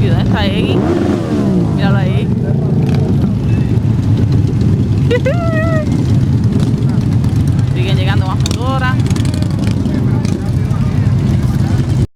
¿Y dónde está Eggy? Míralo ahí. Siguen llegando más motoras.